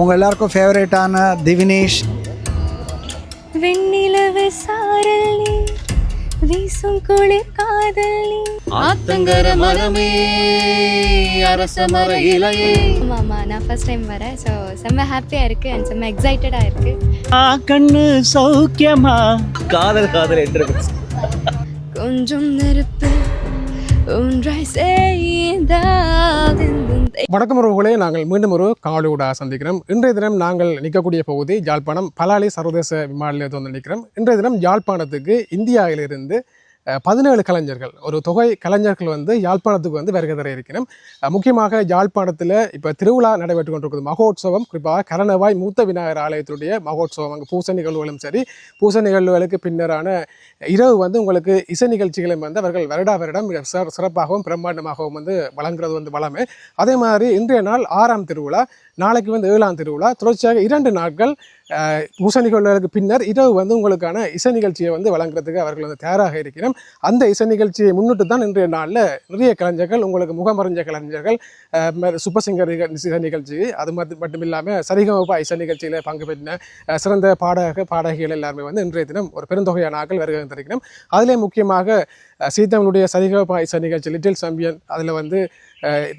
உங்கள் எல்லாருக்கும் ஃபேவரேட்டான திவினேஷ். வெண்ணிலவு சாரலி வீசும் குளிர் காதலி ஆத்தங்கர மரமே அரச மர இலையே. ஆமாம், நான் ஃபர்ஸ்ட் டைம் வரேன். ஸோ செம்ம ஹாப்பியாக இருக்குது அண்ட் செம்ம எக்ஸைட்டடாக இருக்குது. கண்ணு சௌக்கியமா காதல் காதல் என்று கொஞ்சம் நெருப்பு ஒன்றாய் செய்தால். வணக்கம் உறவுகளே, நாங்கள் மீண்டும் ஒரு காணொளியோட சந்திக்கிறோம். இன்றைய தினம் நாங்கள் நிற்கக்கூடிய பகுதி யாழ்ப்பாணம் பலாலி சர்வதேச விமான நிலையத்தில் வந்து நிற்கிறோம். இன்றைய தினம் யாழ்ப்பாணத்துக்கு இந்தியாவிலிருந்து 17 கலைஞர்கள், ஒரு தொகை கலைஞர்கள் வந்து யாழ்ப்பாணத்துக்கு வந்து வருகை தர இருக்கிறோம். முக்கியமாக யாழ்ப்பாணத்தில் இப்போ திருவிழா நடைபெற்று கொண்டிருக்கிறது, மகோத்சவம். குறிப்பாக கரணவாய் மூத்த விநாயகர் ஆலயத்துடைய மகோத்சவம். அங்கே பூச நிகழ்வுகளும் சரி, பூச நிகழ்வுகளுக்கு பின்னரான இரவு வந்து உங்களுக்கு இசை நிகழ்ச்சிகளும் வந்து அவர்கள் வருடம் சிறப்பாகவும் பிரம்மாண்டமாகவும் வந்து வழங்குறது வந்து வளமே. அதே மாதிரி இன்றைய நாள் 6ஆம் திருவிழா, நாளைக்கு வந்து 7ஆம் திருவிழா. தொடர்ச்சியாக 2 நாட்கள் பூச நிகழ்வுகளுக்கு பின்னர் இரவு வந்து உங்களுக்கான இசை நிகழ்ச்சியை வந்து வழங்குறதுக்கு அவர்கள் வந்து தயாராக இருக்கிறோம். அந்த இசை நிகழ்ச்சியை முன்னிட்டு தான் இன்றைய நாளில் நிறைய கலைஞர்கள், உங்களுக்கு முகமறிஞ்ச கலைஞர்கள், சூப்பர் சிங்கர் இசை நிகழ்ச்சி, அது மட்டும் இல்லாமல் சரிகமபா இசை நிகழ்ச்சியில் பங்கு பெற்ற சிறந்த பாடகிகள் எல்லாருமே வந்து இன்றைய தினம் ஒரு பெருந்தொகையான ஆக்கள் வருகை தந்திருக்கிறோம். அதிலே முக்கியமாக சீதமனுடைய சரிகமபா இசை நிகழ்ச்சி லிட்டில் சாம்பியன், அதில் வந்து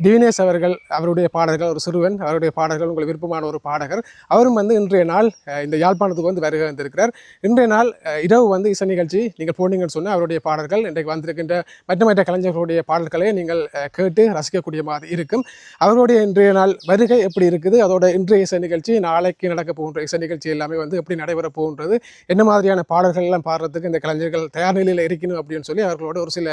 திவினேஷ் அவர்கள், அவருடைய பாடல்கள், ஒரு சிறுவன், அவருடைய பாடல்கள் உங்களுக்கு விருப்பமான ஒரு பாடகர், அவரும் வந்து இன்றைய நாள் இந்த யாழ்ப்பாணத்துக்கு வந்து வருகை வந்திருக்கிறார். இன்றைய நாள் இரவு வந்து இசை நிகழ்ச்சி நீங்கள் போனீங்கன்னு சொன்னால் அவருடைய பாடல்கள், இன்றைக்கு வந்திருக்கின்ற மற்ற கலைஞர்களுடைய பாடல்களை நீங்கள் கேட்டு ரசிக்கக்கூடிய மாதிரி இருக்கும். அவருடைய இன்றைய நாள் வருகை எப்படி இருக்குது, அதோட இன்றைய இசை நிகழ்ச்சி, நாளைக்கு நடக்க போகின்ற இசை நிகழ்ச்சி எல்லாமே வந்து எப்படி நடைபெற போகின்றது, என்ன மாதிரியான பாடல்கள் எல்லாம் பாடுறதுக்கு இந்த கலைஞர்கள் தயார் நிலையில் இருக்கணும் அப்படின்னு சொல்லி அவர்களோட ஒரு சில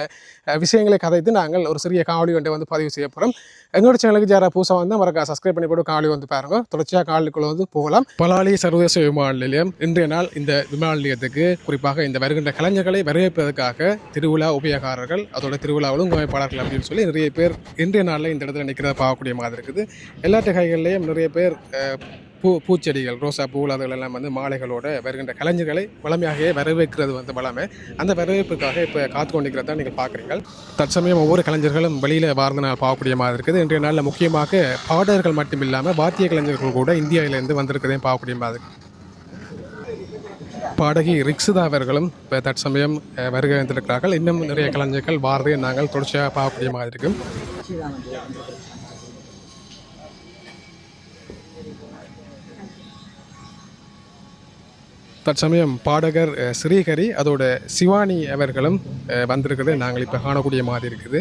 விஷயங்களை கதைத்து நாங்கள் ஒரு சிறிய காணொளி ஒன்றை வந்து பதிவு செய்ய போகிறோம். எங்களோட சேனலுக்கு யாராவது புதுசாக வந்து மறக்க சப்ஸ்கிரைப் பண்ணி போட்டு காணொளி வந்து பாருங்க. தொடர்ச்சியாக காணொளிக்குள்ள வந்து போகலாம். பலாலி சர்வதேச விமான நிலையம் இன்றைய நாள் இந்த விமான நிலையத்துக்கு குறிப்பாக இந்த வருகின்ற கலைஞர்களை வரவேற்பதற்காக திருவிழா உபயோகாரர்கள், அதோட திருவிழாவிலும் உபயோகப்பாளர்கள் அப்படின்னு சொல்லி நிறைய பேர் இன்றைய நாளில் இந்த இடத்துல நிற்கிறத பார்க்கக்கூடிய மாதிரி இருக்குது. எல்லா கைகள்லையும் நிறைய பேர் பூச்செடிகள், ரோசா பூ, அதுகளெல்லாம் வந்து மாலைகளோட வருகின்ற கலைஞர்களை வளமையாகவே வரவேற்கிறது வந்து வளமை. அந்த வரவேற்புக்காக இப்போ காத்து கொண்டிருக்கிறதா நீங்கள் பார்க்குறீங்க. தற்சமயம் ஒவ்வொரு கலைஞர்களும் வெளியில் வார்ந்த நாள் பார்க்கக்கூடிய மாதிரி இருக்குது. இன்றைய நாளில் முக்கியமாக பாடகர்கள் மட்டும் இல்லாமல் வாத்திய கலைஞர்கள் கூட இந்தியாவிலேருந்து வந்திருக்கிறதையும் பார்க்கக்கூடிய மாதிரி. பாடகி ரிக்ஸிதா அவர்களும் இப்போ தற்சமயம் வருகை வந்திருக்கிறார்கள். இன்னும் நிறைய கலைஞர்கள் வாரதை நாங்கள் தொடர்ச்சியாக பார்க்கக்கூடிய மாதிரி இருக்கும். தற்சமயம் பாடகர் ஸ்ரீஹரி, அதோட சிவானி அவர்களும் வந்திருக்கிறத நாங்கள் இப்போ காணக்கூடிய மாதிரி இருக்குது.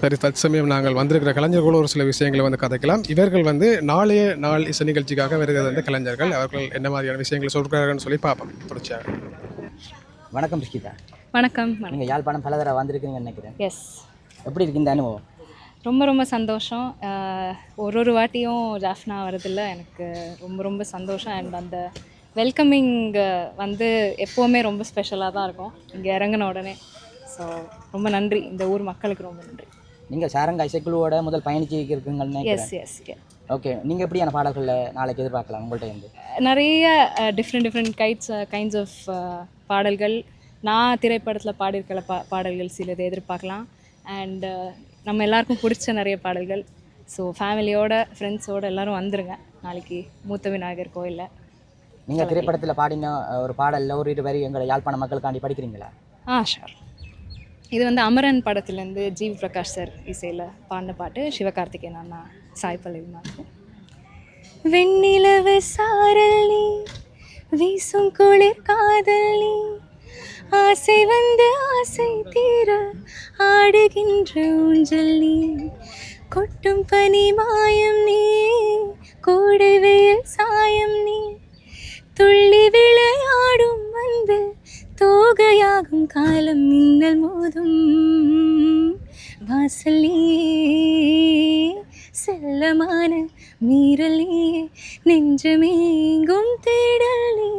சரி, தற்சமயம் நாங்கள் வந்திருக்கிற கலைஞர்களும் ஒரு சில விஷயங்களை வந்து கதைக்கலாம். இவர்கள் வந்து நாளைய நாள் இசை நிகழ்ச்சிக்காக வருகிறது வந்து கலைஞர்கள், அவர்கள் என்ன மாதிரியான விஷயங்களை சொல்கிறார்கள்னு சொல்லி பார்ப்போம் தொடர்ச்சியாக. வணக்கம் ரிஷிதா. வணக்கம். நீங்கள் யாழ்ப்பாணம் பல தடவை வந்திருக்கீங்கன்னு நினைக்கிறேன். எஸ். எப்படி இருக்கு இந்த அனுபவம்? ரொம்ப சந்தோஷம். ஒரு வாட்டியும் ஜாஃப்னா வரதில்ல, எனக்கு ரொம்ப சந்தோஷம். அண்ட் அந்த வெல்கமிங் வந்து எப்போவுமே ரொம்ப ஸ்பெஷலாக தான் இருக்கும் இங்கே இறங்கின உடனே. ஸோ ரொம்ப நன்றி, இந்த ஊர் மக்களுக்கு ரொம்ப நன்றி. நீங்கள் சாரங்கா இசைக்குழுவோட முதல் பயணிச்சு இருக்குங்கன்னு. எஸ். ஓகே, நீங்கள் எப்படியான பாடல்களில் நாளைக்கு எதிர்பார்க்கலாம் உங்கள்கிட்ட இருந்து? நிறைய டிஃப்ரெண்ட் கைண்ட்ஸ் ஆஃப் பாடல்கள், நான் திரைப்படத்தில் பாடியிருக்கிற பாடல்கள் சிலது எதிர்பார்க்கலாம். அண்டு நம்ம எல்லாருக்கும் பிடிச்ச நிறைய பாடல்கள். ஸோ ஃபேமிலியோட, ஃப்ரெண்ட்ஸோடு எல்லோரும் வந்துடுங்க நாளைக்கு மூத்த விநாயகர் கோயிலில். நீங்கள் திரைப்படத்தில் பாடின ஒரு பாடலில் ஒரு 2 வரி எங்களை யாழ்ப்பாண மக்களுக்காண்டி படிக்கிறீங்களா? ஷூர். இது வந்து அமரன் படத்துலேருந்து ஜிவி பிரகாஷ் சார் இசையில் பாடின பாட்டு, சிவகார்த்திகேயன் அண்ணா சாய் பல்லவி. வெண்ணிலவு சாரலி வீசும் குளிர் காதலி ஆசை வந்து ஆசை தீர ஆடுகின்ற ஊஞ்சல் நீ, கொட்டும் பனி மாயம் நீ, கோடை வெயில் சாயம் நீ, துள்ளி விளையாடும் வந்து தோகையாகும் காலம் மின்னல் மோதும் வாசலே, செல்லமான மீறலே, நெஞ்சமேங்கும் தேடலே.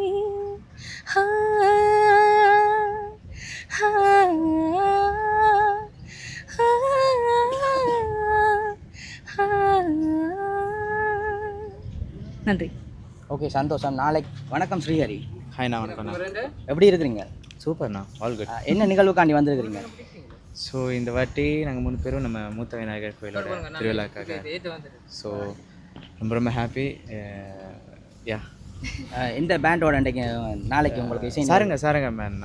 நன்றி. ஓகே, சந்தோஷம். நாளைக்கு வணக்கம் ஸ்ரீஹரி. ஹாய்ண்ணா. வணக்கம்ண்ணா. எப்படி இருக்கிறீங்க? சூப்பர்ண்ணா, ஆல் குட். என்ன நிகழ்வுக்காண்டி வந்திருக்கிறீங்க? ஸோ இந்த வாட்டி நாங்கள் 3 பேரும் நம்ம மூத்த விநாயகர் கோயிலோட திருவிழாக்காக. ஸோ ரொம்ப ரொம்ப ஹாப்பி யா இந்த பேண்டோட நாளைக்கு உங்களுக்கு இசை சாருங்க man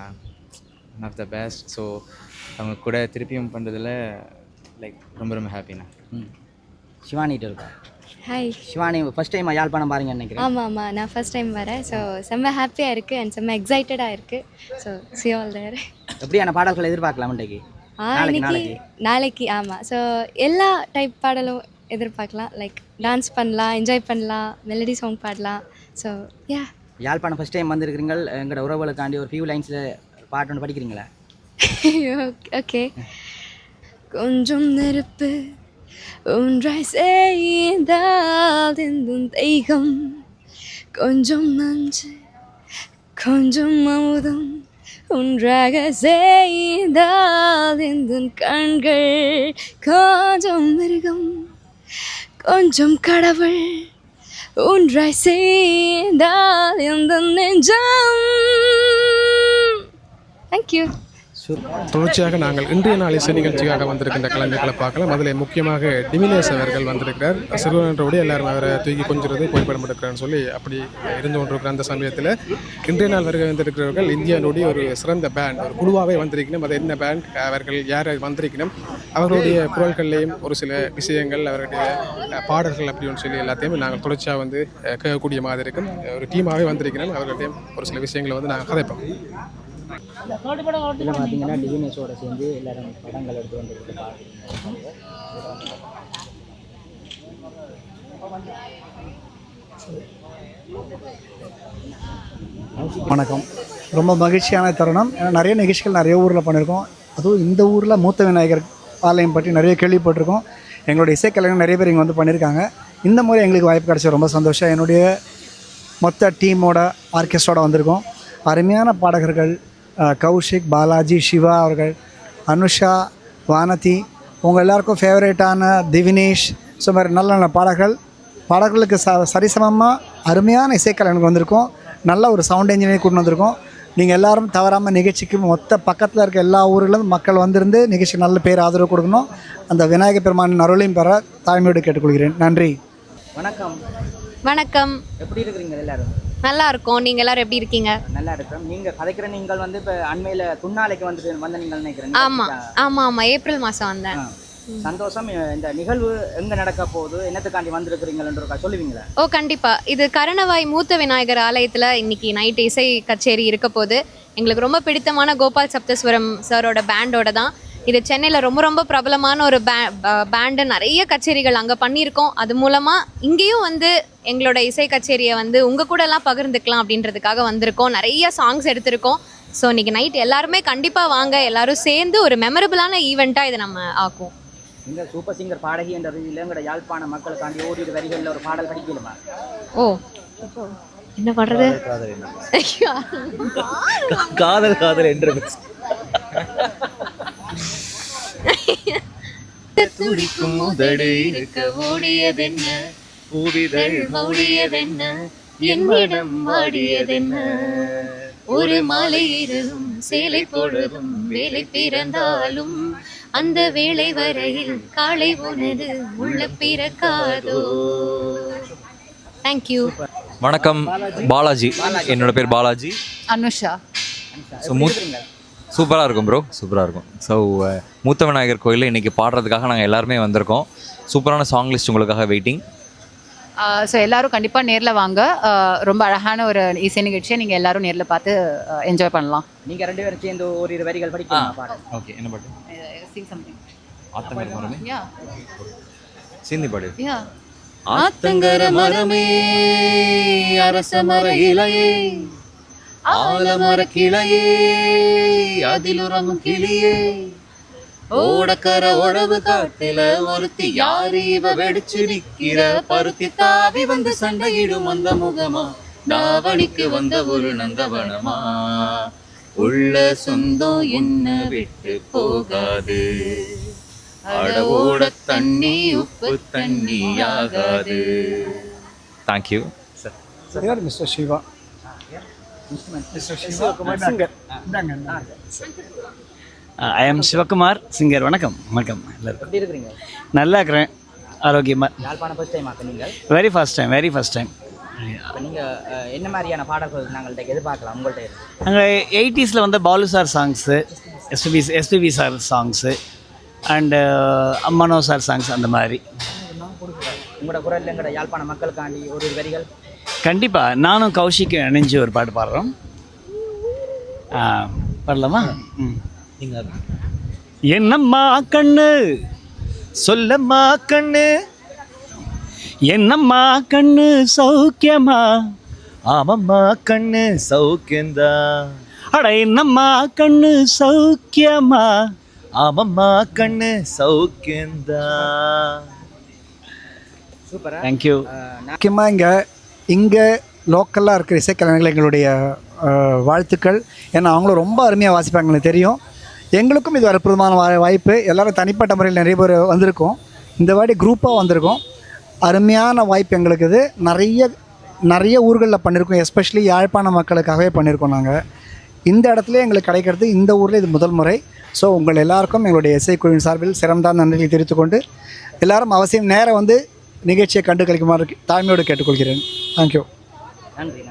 one of the best. So அவங்க கூட திருப்பியும் பண்ணுறதுல லைக் ரொம்ப ரொம்ப ஹாப்பிண்ணா. சிவானிட்டு இருக்கா. Hi Shivani first time Yazhpanam பாருங்க நினைக்கிறேன். ஆமாம் நான் ஃபர்ஸ்ட் டைம் வரேன். ஸோ செம்ம ஹாப்பியாக இருக்குது அண்ட் செம்ம எக்ஸைட்டடாக இருக்குது. So see you all there. எப்படியான பாடல்கள் எதிர்பார்க்கலாம் இன்றைக்கு? நாளைக்கு ஆமாம். ஸோ எல்லா டைப் பாடலும் எதிர்பார்க்கலாம். லைக் டான்ஸ் பண்ணலாம், என்ஜாய் பண்ணலாம், மெலடி சாங் பாடலாம். So yeah. Yazhpanam first time வந்திருக்கிறீங்க. எங்களோட உறவுகளுக்காண்டி ஒரு ஃபியூ லைன்ஸில் பாட்டு ஒன்று படிக்கிறீங்களா? ஓகே. கொஞ்சம் நெருப்பு ஒன்றாய் சேர்ந்தால் எந்தும் தெய்கம், கொஞ்சம் நஞ்சு கொஞ்சம் அமுதம் ஒன்றாக சேர்ந்தால் எந்தும் கண்கள், கொஞ்சம் மிருகம் கொஞ்சம் கடவுள் ஒன்றாய் சேர்ந்தால் எந்த நெஞ்சம். தேங்க்யூ. தொடர்ச்சியாக நாங்கள் இன்றைய நாள் இசை நிகழ்ச்சியாக வந்திருக்கின்ற கலைஞர்களை பார்க்கலாம். அதில் முக்கியமாக டிமிலேஸ் அவர்கள் வந்திருக்கிறார். சிறுவனோடு எல்லாரும் அவரை தூக்கி கொஞ்சிறது புகைப்படம் எடுக்கிறான்னு சொல்லி அப்படி இருந்து கொண்டிருக்கிற அந்த சமயத்தில் இன்றைய நாள் வருகை வந்திருக்கிறவர்கள் இந்தியாவுடைய ஒரு சிறந்த பேண்ட், ஒரு குழுவாகவே வந்திருக்கணும். அது என்ன பேண்ட், அவர்கள் யார் வந்திருக்கணும், அவர்களுடைய குரல்கள்லேயும் ஒரு சில விஷயங்கள், அவருடைய பாடல்கள் அப்படின்னு சொல்லி எல்லாத்தையும் நாங்கள் தொடர்ச்சியாக வந்து கேட்கக்கூடிய மாதிரி இருக்கும். ஒரு டீமாகவே வந்திருக்கணும். அவர்கள்டையும் ஒரு சில விஷயங்களை வந்து நாங்கள் கதைப்போம். இதில் பார்த்தீங்கன்னா டிவினேஸோட சேர்ந்து எல்லாரும் படங்கள் எடுத்து வந்துருக்கு. வணக்கம். ரொம்ப மகிழ்ச்சியான தருணம். ஏன்னா நிறைய நிகழ்ச்சிகள் நிறைய ஊரில் பண்ணியிருக்கோம். அதுவும் இந்த ஊரில் மூத்த விநாயகர் ஆலயம் பற்றி நிறைய கேள்விப்பட்டிருக்கோம். எங்களுடைய இசைக்கலைஞர் நிறைய பேர் இங்கே வந்து பண்ணியிருக்காங்க. இந்த முறை எங்களுக்கு வாய்ப்பு கிடைச்சது ரொம்ப சந்தோஷம். என்னுடைய மொத்த டீமோட ஆர்கெஸ்ட்ரோட வந்திருக்கோம். அருமையான பாடகர்கள் கௌஷிக், பாலாஜி, சிவா அவர்கள், அனுஷா, வானதி, உங்கள் எல்லாருக்கும் ஃபேவரேட்டான திவினேஷ், ஸோ மாதிரி நல்ல நல்ல பாடகர்களுக்கு சரிசமமாக அருமையான இசைக்கலைஞர்கள் வந்திருக்கோம். நல்ல ஒரு சவுண்ட் இன்ஜினியர் கொண்டு வந்திருக்கோம். நீங்கள் எல்லோரும் தவறாமல் நிகழ்ச்சிக்கு மொத்த பக்கத்தில் இருக்க எல்லா ஊர்லேருந்து மக்கள் வந்திருந்து நிகழ்ச்சிக்கு நல்ல பேர் ஆதரவு கொடுக்கணும். அந்த விநாயகர் பெருமானின் அருளையும் பெற தாய்மையோடு கேட்டுக்கொள்கிறேன். நன்றி. வணக்கம். வணக்கம். எப்படி இருக்கிறீங்க எல்லாரும்? நல்லா இருக்கோம். நீங்கள் எல்லாரும் எப்படி இருக்கீங்க? நல்லா இருக்கிறோம். நீங்கள் கதைக்கிற நீங்கள் வந்து இப்போ அண்மையில் துண்ணாலைக்கு வந்த நீங்கள் நினைக்கிறேன். ஆமாம் ஏப்ரல் மாதம் வந்தேன். சந்தோஷம். இந்த நிகழ்வு எங்கே நடக்க போகுது, என்னத்துக்காண்டி வந்திருக்கிறீங்களா சொல்லுவீங்களா? ஓ கண்டிப்பாக. இது கரணவாய் மூத்த விநாயகர் ஆலயத்தில் இன்னைக்கு நைட் இசை கச்சேரி இருக்க போது. எங்களுக்கு ரொம்ப பிடித்தமான கோபால் சப்தஸ்வரம் சாரோட பேண்டோட தான் இது. சென்னையில் ரொம்ப ரொம்ப பிரபலமான ஒரு பேண்டு. நிறைய கச்சேரிகள் அங்கே பண்ணியிருக்கோம். அது மூலமாக இங்கேயும் வந்து எங்களோட இசை கச்சேரியை வந்து உங்கள் கூடலாம் பகிர்ந்துக்கலாம் அப்படின்றதுக்காக வந்திருக்கோம். நிறைய சாங்ஸ் எடுத்திருக்கோம். ஸோ இன்றைக்கி நைட் எல்லாருமே கண்டிப்பாக வாங்க. எல்லோரும் சேர்ந்து ஒரு மெமரபிளான ஈவெண்ட்டாக இதை நம்ம ஆக்குவோம். இந்த சூப்பர் சிங்கர் பாடகி என்ற ரீதியில் எங்களோட யாழ்ப்பாண மக்களுக்காண்டி ஓரிரு வரிகளில் ஒரு பாடல் படிக்கலுமா? ஓ என்ன பாடுறது? காதல் என்று துடிக்கும் முதடு இருக்க ஓடியதென்ன, பூவிதழ் மூடியதென்ன, என்னிடம் வாடியதென்ன, ஒரு மாலை இரவும் சேலை பொழுதும் வேலை பிறந்தாலும் அந்த வேளை வரையில் காலை உனது உள்ள பிறக்காதோ. தேங்க்யூ. வணக்கம். பாலாஜி, என்னோட பேர் பாலாஜி. அனுஷா. சூப்பராக இருக்கும் ப்ரோ, சூப்பராக இருக்கும். ஸோ மூத்த விநாயகர் கோயிலில் இன்றைக்கி பாடுறதுக்காக நாங்கள் எல்லாருமே வந்திருக்கோம். சூப்பரான சாங் லிஸ்ட் உங்களுக்காக வெயிட்டிங். ஸோ எல்லோரும் கண்டிப்பாக நேரில் வாங்க. ரொம்ப அழகான ஒரு இசை நிகழ்ச்சியை நீங்கள் எல்லோரும் நேரில் பார்த்து என்ஜாய் பண்ணலாம். நீங்கள் ரெண்டு பேரும் சேர்ந்து ஓரிரு வரிகள் படிக்கலாம். ஓகே, என்ன பாட்டு? Sing something. ஆத்தங்கர மரமே. Yeah. சிந்தி பாடு. Yeah. ஆத்தங்கர மரமே அரச மர இலையே ஆலமர கிளையே அதில் உறங்கும் கிளியே ஓடக்கர உழவு காட்டில ஒருத்தி யாரு இவ வெடிச்சு நிக்கிற பருத்தி தாவி வந்து சண்டையிடும் அந்த முகமா தாவணிக்கு வந்த ஒரு நந்தவனமா உள்ள சொந்தம் என்ன விட்டு போகாது அடவோட தண்ணி உப்பு தண்ணி ஆகாது. Thank you sir. Mister Siva. I am Sivakumar, singer. வணக்கம். வணக்கம் எல்லாருக்கும். எப்படி இருக்கிறீங்க? நல்லா இருக்கிறேன். ஆரோக்கியமாக. யாழ்ப்பாணம் ஃபர்ஸ்ட் டைம் ஆக்க நீங்கள் வெரி ஃபர்ஸ்ட் டைம். அப்போ நீங்கள் என்ன மாதிரியான பாடல்கள் நாங்கள்கிட்ட எதிர்பார்க்கலாம் உங்கள்கிட்ட இருந்து? நாங்கள் 80s வந்த Balu sir songs, SPB sir songs and Mano sir songs அந்த மாதிரி. உங்களோட குரல் எங்களோட யாழ்ப்பாண மக்களுக்காண்டி ஒரு வரிகள். கண்டிப்பாக நானும் கௌஷிக்கு இணைஞ்சு ஒரு பாட்டு பாடுறோம். பாடலாமா? என்னம்மா கண்ணு சொல்லம்மா கண்ணு, என்னம்மா கண்ணு சௌக்கியமா? ஆமாம்மா கண்ணு சௌக்கியந்தா. அட என்னம்மா கண்ணு சௌக்கியமா? ஆமாம்மா கண்ணு சௌக்கியந்தா. சூப்பராக. தேங்க்யூ. முக்கியமாக இங்கே லோக்கலாக இருக்கிற இசைக்கலைஞர்கள் எங்களுடைய வாழ்த்துக்கள். ஏன்னா அவங்களும் ரொம்ப அருமையாக வாசிப்பாங்க, எங்களுக்கு தெரியும். எங்களுக்கும் இது அற்புதமான வாய்ப்பு. எல்லோரும் தனிப்பட்ட முறையில் நிறைய பேர் வந்திருக்கோம், இந்த வாட்டி குரூப்பாக வந்திருக்கோம். அருமையான வாய்ப்பு எங்களுக்கு இது. நிறைய ஊர்களில் பண்ணியிருக்கோம், எஸ்பெஷலி யாழ்ப்பாண மக்களுக்காகவே பண்ணியிருக்கோம். நாங்கள் இந்த இடத்துல எங்களுக்கு கிடைக்கிறது இந்த ஊரில் இது முதல் முறை. ஸோ உங்கள் எல்லாருக்கும் எங்களுடைய இசைக்குழுவின் சார்பில் சிறந்த நன்றிகளை தெரிவித்துக்கொண்டு எல்லாரும் அவசியம் நேரம் வந்து நிகழ்ச்சியை கண்டு கழிக்குமாறு தாழ்மையோடு கேட்டுக்கொள்கிறேன். தேங்க்யூ. நன்றி.